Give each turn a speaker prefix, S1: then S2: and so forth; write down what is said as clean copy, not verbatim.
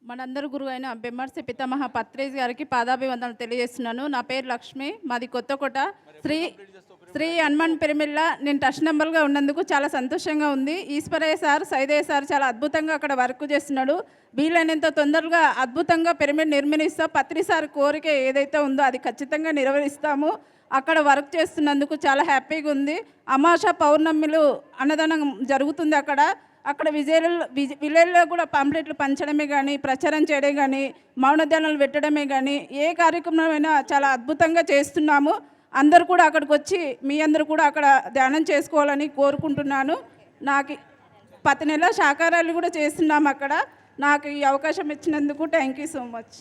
S1: మనందరి గురువు అయిన బెమ్మర్సి పితామహ పత్రేజ్ గారికి పాదాభివందనలు తెలియజేస్తున్నాను. నా పేరు లక్ష్మి, మాది కొత్తకోట. శ్రీ హనుమాన్ పిరమిడ్ల నేను టచ్ నెంబర్గా ఉన్నందుకు చాలా సంతోషంగా ఉంది. ఈశ్వరయ్య సార్, సైదయ్య సార్ చాలా అద్భుతంగా అక్కడ వర్క్ చేస్తున్నాడు. వీలైనంత తొందరగా అద్భుతంగా పిరమిడ్ నిర్మిస్తాం. పత్రి సార్ కోరిక ఏదైతే ఉందో అది ఖచ్చితంగా నెరవేరుస్తాము. అక్కడ వర్క్ చేస్తున్నందుకు చాలా హ్యాపీగా ఉంది. అమావాస్య పౌర్ణమిలు అన్నదానం జరుగుతుంది అక్కడ విలేజ్లో కూడా పాంప్లెట్లు పంచడమే కానీ, ప్రచారం చేయడం కానీ, మౌనధ్యానాలు పెట్టడమే కానీ, ఏ కార్యక్రమమైనా చాలా అద్భుతంగా చేస్తున్నాము. అందరూ కూడా అక్కడికి వచ్చి మీ అందరూ కూడా అక్కడ ధ్యానం చేసుకోవాలని కోరుకుంటున్నాను. నాకు ప్రతి నెల శాకాహారాలు కూడా చేస్తున్నాము అక్కడ. నాకు ఈ అవకాశం ఇచ్చినందుకు థ్యాంక్ యూ సో మచ్.